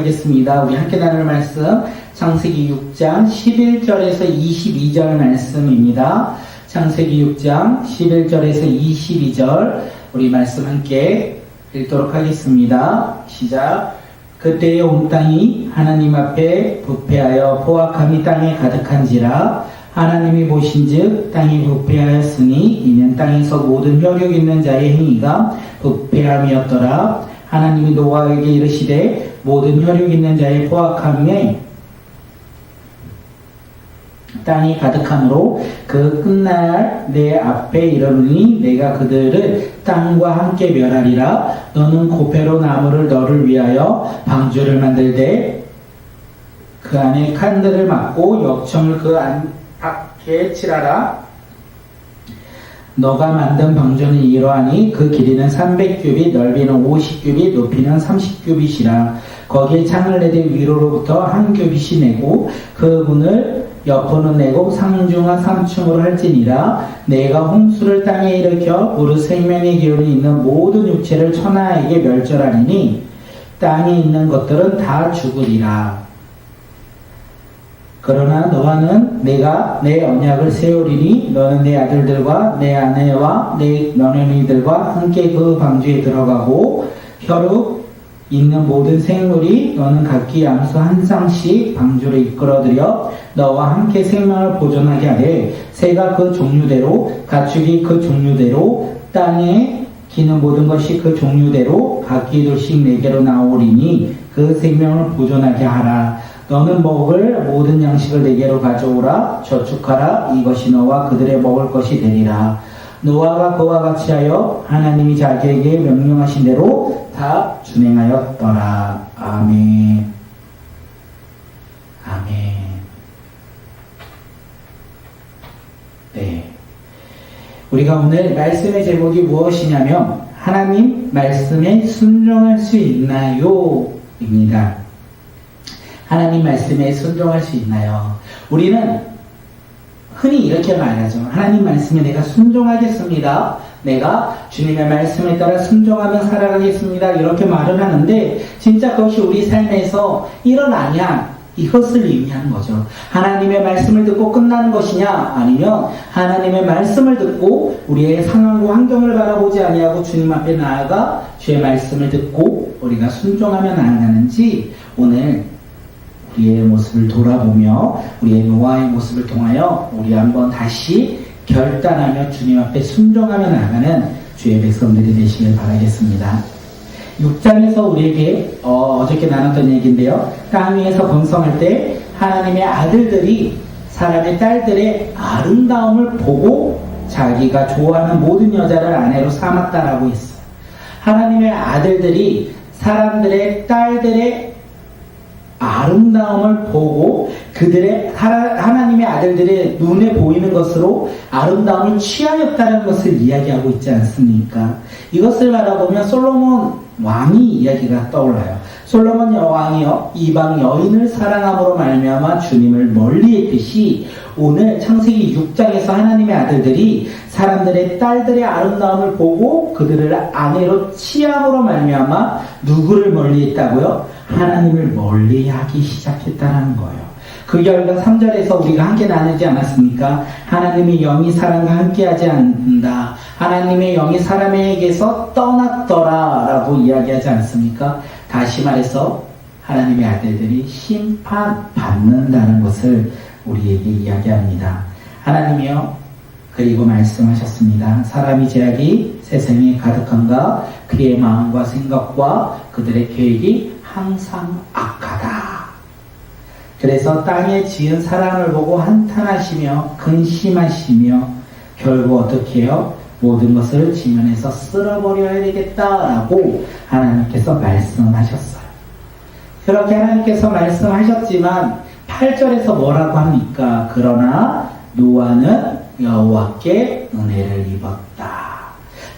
하겠습니다. 우리 함께 나눌 말씀 창세기 6장 11절에서 22절 말씀입니다. 창세기 6장 11절에서 22절 우리 말씀 함께 읽도록 하겠습니다. 시작. 그때에 온 땅이 하나님 앞에 부패하여 포악함이 땅에 가득한지라 하나님이 보신즉 땅이 부패하였으니 이는 땅에서 모든 혈육 있는 자의 행위가 부패함이었더라. 하나님이 노아에게 이르시되 모든 혈육 있는 자의 포악함에 땅이 가득함으로 그 끝날 내 앞에 이르노니 내가 그들을 땅과 함께 멸하리라. 너는 고페로 나무를 너를 위하여 방주를 만들되 그 안에 칸들을 막고 역청을 그 밖에 칠하라. 너가 만든 방주는 이러하니 그 길이는 300규빗, 넓이는 50규빗, 높이는 30규빗이라. 거기에 창을 내되 위로로부터 한 규빗이 내고 그 문을 옆으로 내고 상중하 3층으로 할지니라. 내가 홍수를 땅에 일으켜 무릇 생명의 기운이 있는 모든 육체를 천하에게 멸절하리니 땅에 있는 것들은 다 죽으리라. 그러나 너와는 내가 내 언약을 세우리니 너는 내 아들들과 내 아내와 내 며느리들과 함께 그 방주에 들어가고 혈육 있는 모든 생물이 너는 각기 양수 한 쌍씩 방주로 이끌어들여 너와 함께 생명을 보존하게 하되 새가 그 종류대로 가축이 그 종류대로 땅에 기는 모든 것이 그 종류대로 각기 둘씩 내게로 나오리니 그 생명을 보존하게 하라. 너는 먹을 모든 양식을 내게로 가져오라. 저축하라. 이것이 너와 그들의 먹을 것이 되리라. 노아가 그와 같이 하여 하나님이 자기에게 명령하신 대로 다 준행하였더라. 아멘. 아멘. 네. 우리가 오늘 말씀의 제목이 무엇이냐면 하나님 말씀에 순종할 수 있나요? 입니다. 하나님 말씀에 순종할 수 있나요? 우리는 흔히 이렇게 말하죠. 하나님 말씀에 내가 순종하겠습니다. 내가 주님의 말씀에 따라 순종하며 살아가겠습니다. 이렇게 말을 하는데 진짜 그것이 우리 삶에서 일어나냐? 이것을 의미하는 거죠. 하나님의 말씀을 듣고 끝나는 것이냐? 아니면 하나님의 말씀을 듣고 우리의 상황과 환경을 바라보지 아니하고 주님 앞에 나아가 주의 말씀을 듣고 우리가 순종하며 나아가는지 오늘 우리의 모습을 돌아보며 우리의 노아의 모습을 통하여 우리 한번 다시 결단하며 주님 앞에 순종하며 나아가는 주의 백성들이 되시길 바라겠습니다. 6장에서 우리에게 어저께 나눴던 얘기인데요. 땅 위에서 번성할 때 하나님의 아들들이 사람의 딸들의 아름다움을 보고 자기가 좋아하는 모든 여자를 아내로 삼았다라고 했어요. 하나님의 아들들이 사람들의 딸들의 아름다움을 보고 그들의 하나님의 아들들의 눈에 보이는 것으로 아름다움을 취하였다는 것을 이야기하고 있지 않습니까? 이것을 바라보면 솔로몬 왕이 이야기가 떠올라요. 솔로몬 왕이요 이방 여인을 사랑함으로 말미암아 주님을 멀리했듯이 오늘 창세기 6장에서 하나님의 아들들이 사람들의 딸들의 아름다움을 보고 그들을 아내로 취함으로 말미암아 누구를 멀리했다고요? 하나님을 멀리하기 시작했다는 거예요. 그 결과 3절에서 우리가 함께 나누지 않았습니까? 하나님의 영이 사람과 함께하지 않는다. 하나님의 영이 사람에게서 떠났더라 라고 이야기하지 않습니까? 다시 말해서 하나님의 아들들이 심판받는다는 것을 우리에게 이야기합니다. 하나님이요 그리고 말씀하셨습니다. 사람이 죄악이 세상에 가득한가 그의 마음과 생각과 그들의 계획이 항상 악하다. 그래서 땅에 지은 사람을 보고 한탄하시며 근심하시며 결국 어떻게 해요? 모든 것을 지면에서 쓸어버려야 되겠다라고 하나님께서 말씀하셨어요. 그렇게 하나님께서 말씀하셨지만 8절에서 뭐라고 합니까? 그러나 노아는 여호와께 은혜를 입었다.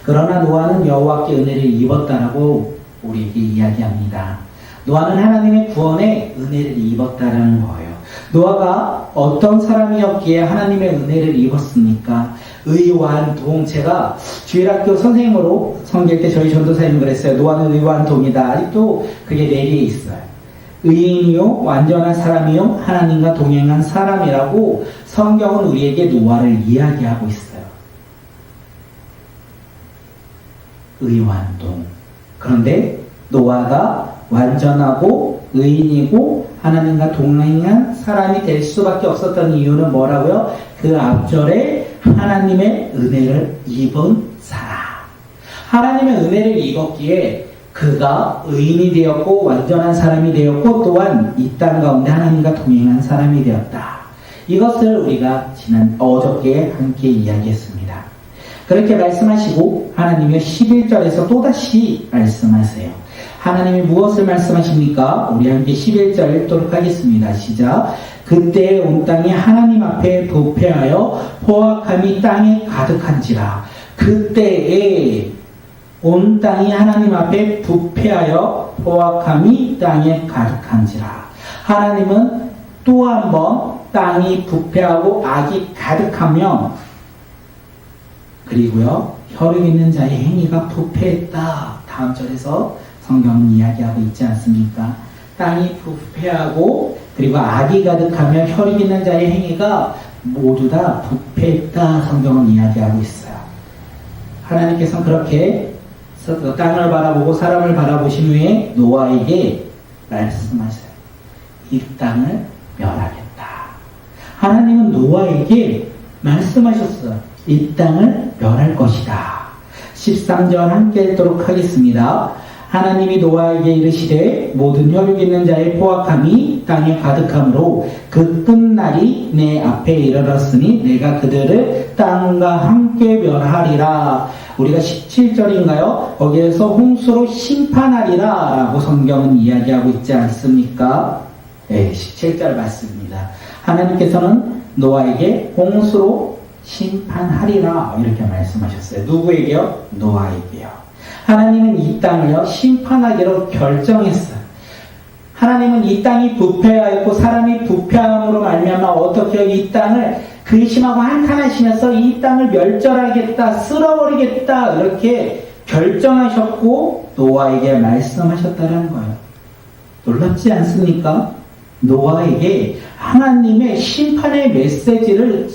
그러나 노아는 여호와께 은혜를 입었다라고 우리에게 이야기합니다. 노아는 하나님의 구원에 은혜를 입었다라는 거예요. 노아가 어떤 사람이었기에 하나님의 은혜를 입었습니까? 의완동. 제가 주일학교 선생님으로 섬길 때 저희 전도사님 그랬어요. 노아는 의완동이다. 아직도 그게 내리에 있어요. 의인이요 완전한 사람이요 하나님과 동행한 사람이라고 성경은 우리에게 노아를 이야기하고 있어요. 의완동. 그런데 노아가 완전하고 의인이고 하나님과 동행한 사람이 될 수밖에 없었던 이유는 뭐라고요? 그 앞절에 하나님의 은혜를 입은 사람. 하나님의 은혜를 입었기에 그가 의인이 되었고 완전한 사람이 되었고 또한 이 땅 가운데 하나님과 동행한 사람이 되었다. 이것을 우리가 어저께 함께 이야기했습니다. 그렇게 말씀하시고 하나님이 11절에서 또다시 말씀하세요. 하나님이 무엇을 말씀하십니까? 우리 함께 11절 읽도록 하겠습니다. 시작. 그때 온 땅이 하나님 앞에 부패하여 포악함이 땅에 가득한지라. 그때에 온 땅이 하나님 앞에 부패하여 포악함이 땅에 가득한지라. 하나님은 또 한 번 땅이 부패하고 악이 가득하며 그리고요 혈육 있는 자의 행위가 부패했다. 다음 절에서 성경은 이야기하고 있지 않습니까? 땅이 부패하고 그리고 악이 가득하며 혈육 있는 자의 행위가 모두 다 부패했다. 성경은 이야기하고 있어요. 하나님께서는 그렇게 땅을 바라보고 사람을 바라보신 후에 노아에게 말씀하세요. 이 땅을 멸하겠다. 하나님은 노아에게 말씀하셨어요. 이 땅을 멸할 것이다. 13절 함께 읽도록 하겠습니다. 하나님이 노아에게 이르시되 모든 혈육 있는 자의 포악함이 땅에 가득함으로 그 끝날이 내 앞에 이르렀으니 내가 그들을 땅과 함께 멸하리라. 우리가 17절인가요? 거기에서 홍수로 심판하리라 라고 성경은 이야기하고 있지 않습니까? 네, 17절 맞습니다. 하나님께서는 노아에게 홍수로 심판하리라 이렇게 말씀하셨어요. 누구에게요? 노아에게요. 하나님은 이 땅을요 심판하기로 결정했어요. 하나님은 이 땅이 부패하였고 사람이 부패함으로 말미암아 어떻게 이 땅을 근심하고 한탄하시면서 이 땅을 멸절하겠다, 쓸어버리겠다 이렇게 결정하셨고 노아에게 말씀하셨다는 거예요. 놀랍지 않습니까? 노아에게 하나님의 심판의 메시지를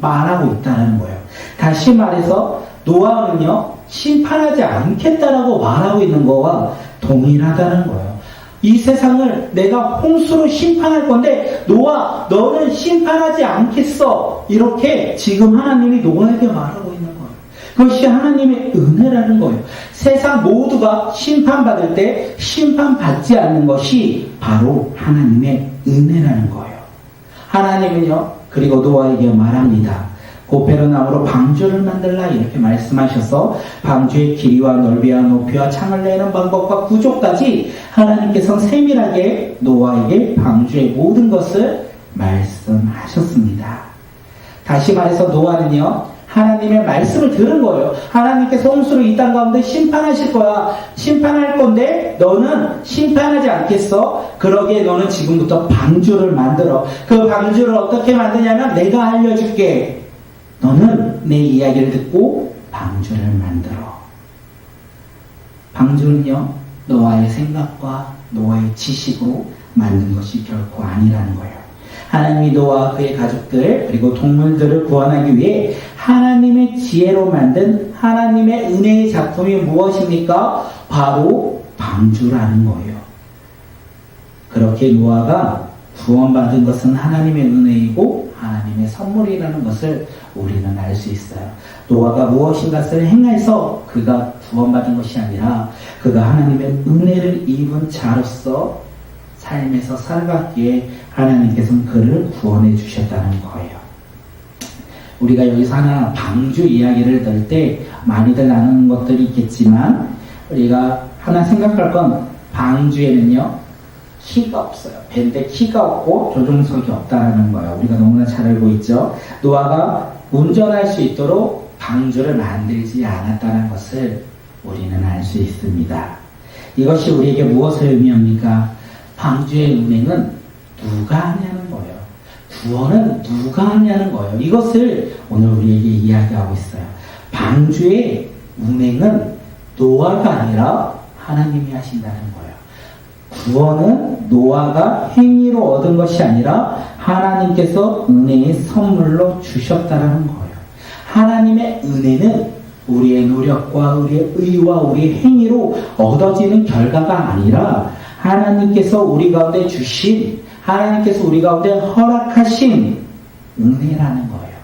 말하고 있다는 거예요. 다시 말해서 노아는요 심판하지 않겠다라고 말하고 있는 거와 동일하다는 거예요. 이 세상을 내가 홍수로 심판할 건데 노아 너는 심판하지 않겠어. 이렇게 지금 하나님이 노아에게 말하고 있는 거예요. 그것이 하나님의 은혜라는 거예요. 세상 모두가 심판받을 때 심판받지 않는 것이 바로 하나님의 은혜라는 거예요. 하나님은요 그리고 노아에게 말합니다. 고페르나무로 방주를 만들라 이렇게 말씀하셔서 방주의 길이와 넓이와 높이와 창을 내는 방법과 구조까지 하나님께서 세밀하게 노아에게 방주의 모든 것을 말씀하셨습니다. 다시 말해서 노아는요 하나님의 말씀을 들은 거예요. 하나님께서 홍수로 이 땅 가운데 심판하실 거야. 심판할 건데 너는 심판하지 않겠어? 그러기에 너는 지금부터 방주를 만들어. 그 방주를 어떻게 만드냐면 내가 알려줄게. 너는 내 이야기를 듣고 방주를 만들어. 방주는요 노아의 생각과 노아의 지식으로 만든 것이 결코 아니라는 거예요. 하나님이 노아와 그의 가족들 그리고 동물들을 구원하기 위해 하나님의 지혜로 만든 하나님의 은혜의 작품이 무엇입니까? 바로 방주라는 거예요. 그렇게 노아가 구원받은 것은 하나님의 은혜이고 하나님의 선물이라는 것을 우리는 알 수 있어요. 노아가 무엇인가를 행해서 그가 구원받은 것이 아니라 그가 하나님의 은혜를 입은 자로서 삶에서 살았기에 하나님께서는 그를 구원해 주셨다는 거예요. 우리가 여기서 하나 방주 이야기를 들 때 많이들 아는 것들이 있겠지만 우리가 하나 생각할 건 방주에는요 키가 없어요. 밴드에 키가 없고 조종석이 없다는 거예요. 우리가 너무나 잘 알고 있죠. 노아가 운전할 수 있도록 방주를 만들지 않았다는 것을 우리는 알 수 있습니다. 이것이 우리에게 무엇을 의미합니까? 방주의 운행은 누가 하냐는 거예요. 구원은 누가 하냐는 거예요. 이것을 오늘 우리에게 이야기하고 있어요. 방주의 운행은 노아가 아니라 하나님이 하신다는 거예요. 구원은 노아가 행위로 얻은 것이 아니라 하나님께서 은혜의 선물로 주셨다는 거예요. 하나님의 은혜는 우리의 노력과 우리의 의와 우리의 행위로 얻어지는 결과가 아니라 하나님께서 우리 가운데 주신, 하나님께서 우리 가운데 허락하신 은혜라는 거예요.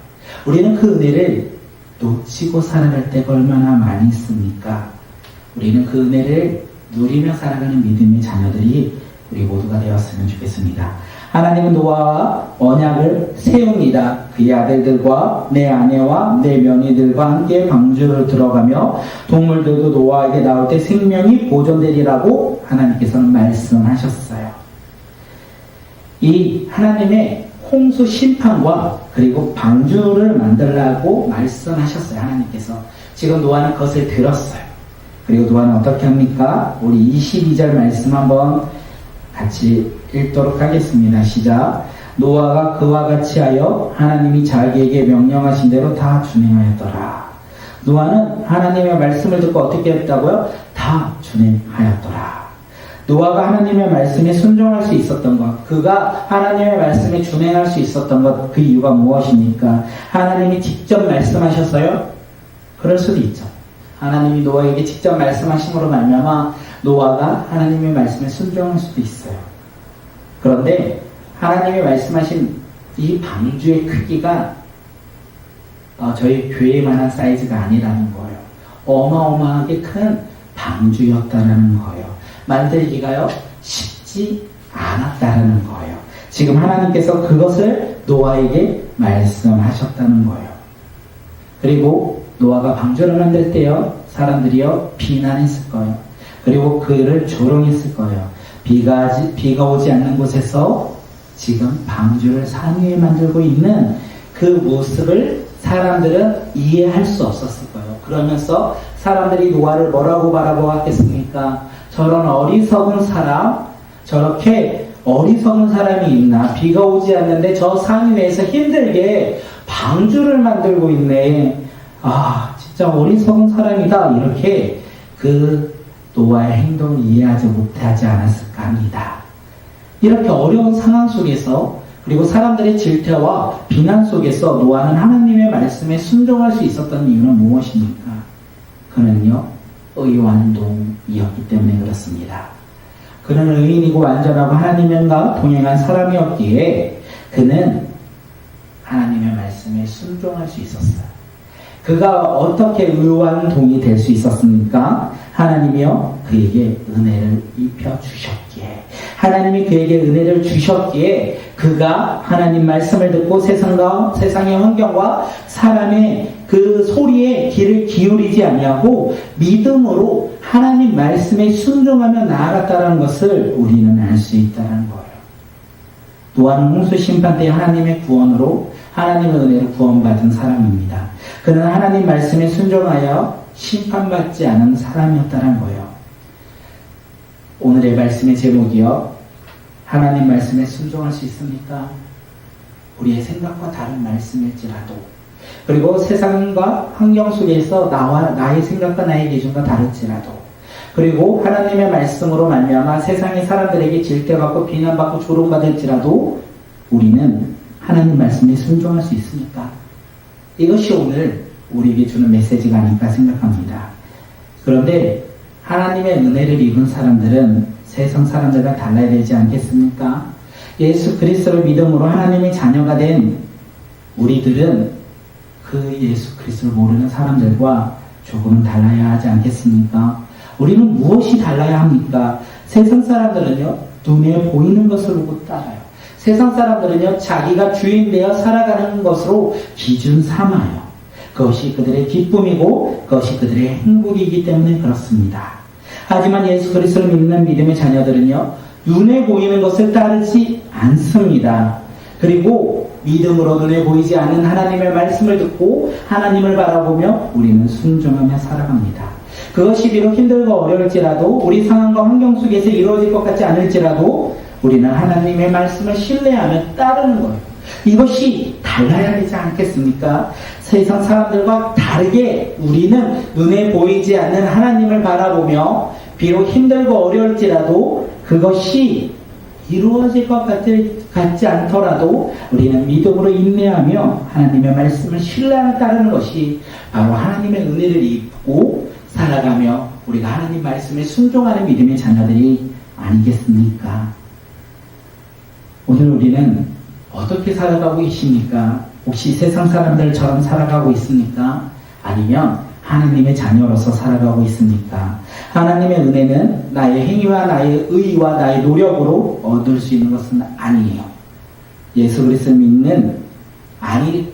우리는 그 은혜를 놓치고 살아갈 때가 얼마나 많이 있습니까? 우리는 그 은혜를 누리며 살아가는 믿음의 자녀들이 우리 모두가 되었으면 좋겠습니다. 하나님은 노아와 언약을 세웁니다. 그의 아들들과 내 아내와 내 며느리들과 함께 방주를 들어가며 동물들도 노아에게 나올 때 생명이 보존되리라고 하나님께서는 말씀하셨어요. 이 하나님의 홍수 심판과 그리고 방주를 만들라고 말씀하셨어요. 하나님께서. 지금 노아는 그것을 들었어요. 그리고 노아는 어떻게 합니까? 우리 22절 말씀 한번 같이 읽도록 하겠습니다. 시작. 노아가 그와 같이 하여 하나님이 자기에게 명령하신 대로 다 준행하였더라. 노아는 하나님의 말씀을 듣고 어떻게 했다고요? 다 준행하였더라. 노아가 하나님의 말씀에 순종할 수 있었던 것, 그가 하나님의 말씀에 준행할 수 있었던 것, 그 이유가 무엇입니까? 하나님이 직접 말씀하셨어요? 그럴 수도 있죠. 하나님이 노아에게 직접 말씀하심으로 말미암아 노아가 하나님의 말씀에 순종할 수도 있어요. 그런데 하나님이 말씀하신 이 방주의 크기가 저희 교회만한 사이즈가 아니라는 거예요. 어마어마하게 큰 방주였다는 거예요. 만들기가요 쉽지 않았다는 거예요. 지금 하나님께서 그것을 노아에게 말씀하셨다는 거예요. 그리고 노아가 방주를 만들 때요 사람들이요 비난했을 거예요. 그리고 그를 조롱했을 거예요. 비가 오지 않는 곳에서 지금 방주를 산 위에 만들고 있는 그 모습을 사람들은 이해할 수 없었을 거예요. 그러면서 사람들이 노아를 뭐라고 바라보았겠습니까? 저런 어리석은 사람, 저렇게 어리석은 사람이 있나? 비가 오지 않는데 저 산 위에서 힘들게 방주를 만들고 있네. 아, 진짜 어리석은 사람이다. 이렇게 그 노아의 행동을 이해하지 못하지 않았을까 합니다. 이렇게 어려운 상황 속에서 그리고 사람들의 질타와 비난 속에서 노아는 하나님의 말씀에 순종할 수 있었던 이유는 무엇입니까? 그는요 의완동이었기 때문에 그렇습니다. 그는 의인이고 완전하고 하나님과 동행한 사람이었기에 그는 하나님의 말씀에 순종할 수 있었어요. 그가 어떻게 의완동이 될 수 있었습니까? 하나님이요 그에게 은혜를 입혀주셨기에, 하나님이 그에게 은혜를 주셨기에 그가 하나님 말씀을 듣고 세상의 환경과 사람의 그 소리에 귀를 기울이지 아니하고 믿음으로 하나님 말씀에 순종하며 나아갔다는 것을 우리는 알 수 있다는 거예요. 노아는 홍수 심판 때 하나님의 구원으로 하나님의 은혜로 구원받은 사람입니다. 그는 하나님 말씀에 순종하여 심판받지 않은 사람이었다는 거예요. 오늘의 말씀의 제목이요 하나님 말씀에 순종할 수 있습니까? 우리의 생각과 다른 말씀일지라도, 그리고 세상과 환경 속에서 나의 생각과 나의 기준과 다를지라도, 그리고 하나님의 말씀으로 말미암아 세상의 사람들에게 질타받고 비난받고 조롱받을지라도 우리는 하나님 말씀에 순종할 수 있습니까? 이것이 오늘 우리에게 주는 메시지가 아닐까 생각합니다. 그런데 하나님의 은혜를 입은 사람들은 세상 사람들과 달라야 되지 않겠습니까? 예수 그리스도를 믿음으로 하나님의 자녀가 된 우리들은 그 예수 그리스도를 모르는 사람들과 조금은 달라야 하지 않겠습니까? 우리는 무엇이 달라야 합니까? 세상 사람들은요 눈에 보이는 것을 보고 따라요. 세상 사람들은요 자기가 주인 되어 살아가는 것으로 기준 삼아요. 그것이 그들의 기쁨이고 그것이 그들의 행복이기 때문에 그렇습니다. 하지만 예수 그리스도를 믿는 믿음의 자녀들은요 눈에 보이는 것을 따르지 않습니다. 그리고 믿음으로 눈에 보이지 않는 하나님의 말씀을 듣고 하나님을 바라보며 우리는 순종하며 살아갑니다. 그것이 비록 힘들고 어려울지라도 우리 상황과 환경 속에서 이루어질 것 같지 않을지라도 우리는 하나님의 말씀을 신뢰하며 따르는 거예요. 이것이 달라야 되지 않겠습니까? 세상 사람들과 다르게 우리는 눈에 보이지 않는 하나님을 바라보며 비록 힘들고 어려울지라도 그것이 이루어질 것 같지 않더라도 우리는 믿음으로 인내하며 하나님의 말씀을 신뢰하며 따르는 것이 바로 하나님의 은혜를 입고 살아가며 우리가 하나님 말씀에 순종하는 믿음의 자녀들이 아니겠습니까? 오늘 우리는 어떻게 살아가고 계십니까? 혹시 세상 사람들처럼 살아가고 있습니까? 아니면 하나님의 자녀로서 살아가고 있습니까? 하나님의 은혜는 나의 행위와 나의 의와 나의 노력으로 얻을 수 있는 것은 아니에요. 예수 그리스도를 믿는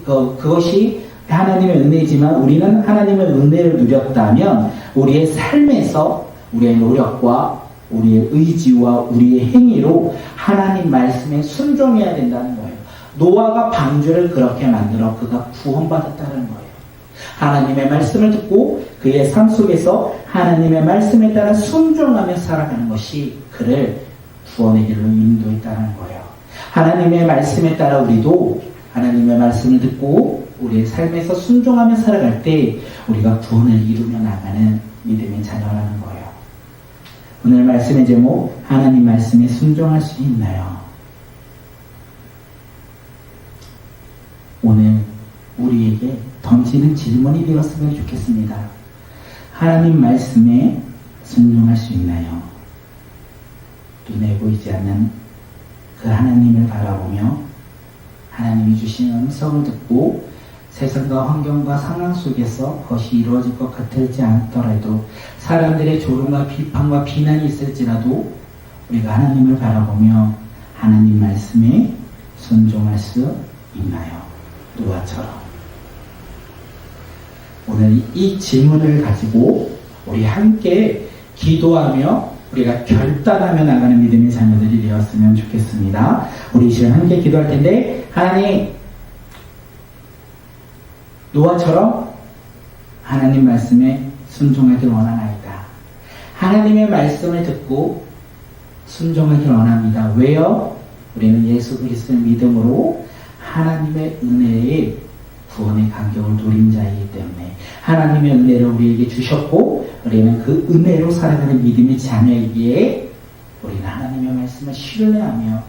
그것이 하나님의 은혜지만 우리는 하나님의 은혜를 누렸다면 우리의 삶에서 우리의 노력과 우리의 의지와 우리의 행위로 하나님 말씀에 순종해야 된다는 거예요. 노아가 방주를 그렇게 만들어 그가 구원받았다는 거예요. 하나님의 말씀을 듣고 그의 삶 속에서 하나님의 말씀에 따라 순종하며 살아가는 것이 그를 구원의 길로 인도했다는 거예요. 하나님의 말씀에 따라 우리도 하나님의 말씀을 듣고 우리의 삶에서 순종하며 살아갈 때 우리가 구원을 이루며 나가는 믿음의 자녀라는 거예요. 오늘 말씀의 제목, 하나님 말씀에 순종할 수 있나요? 오늘 우리에게 던지는 질문이 되었으면 좋겠습니다. 하나님 말씀에 순종할 수 있나요? 눈에 보이지 않는 그 하나님을 바라보며 하나님이 주신 음성을 듣고 세상과 환경과 상황 속에서 그것이 이루어질 것 같지 않더라도 사람들의 조롱과 비판과 비난이 있을지라도 우리가 하나님을 바라보며 하나님 말씀에 순종할 수 있나요? 노아처럼. 오늘 이 질문을 가지고 우리 함께 기도하며 우리가 결단하며 나가는 믿음의 자녀들이 되었으면 좋겠습니다. 우리 지금 함께 기도할 텐데, 하나님, 노아처럼 하나님 말씀에 순종하길 원하나이다. 하나님의 말씀을 듣고 순종하길 원합니다. 왜요? 우리는 예수 그리스도의 믿음으로 하나님의 은혜의 구원의 간격을 누린 자이기 때문에 하나님의 은혜를 우리에게 주셨고 우리는 그 은혜로 살아가는 믿음의 자녀이기에 우리는 하나님의 말씀을 신뢰하며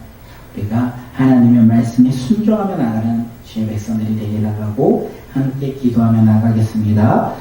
우리가 하나님의 말씀에 순종하며 나가는 주의 백성들이 되게 나가고 함께 기도하며 나가겠습니다.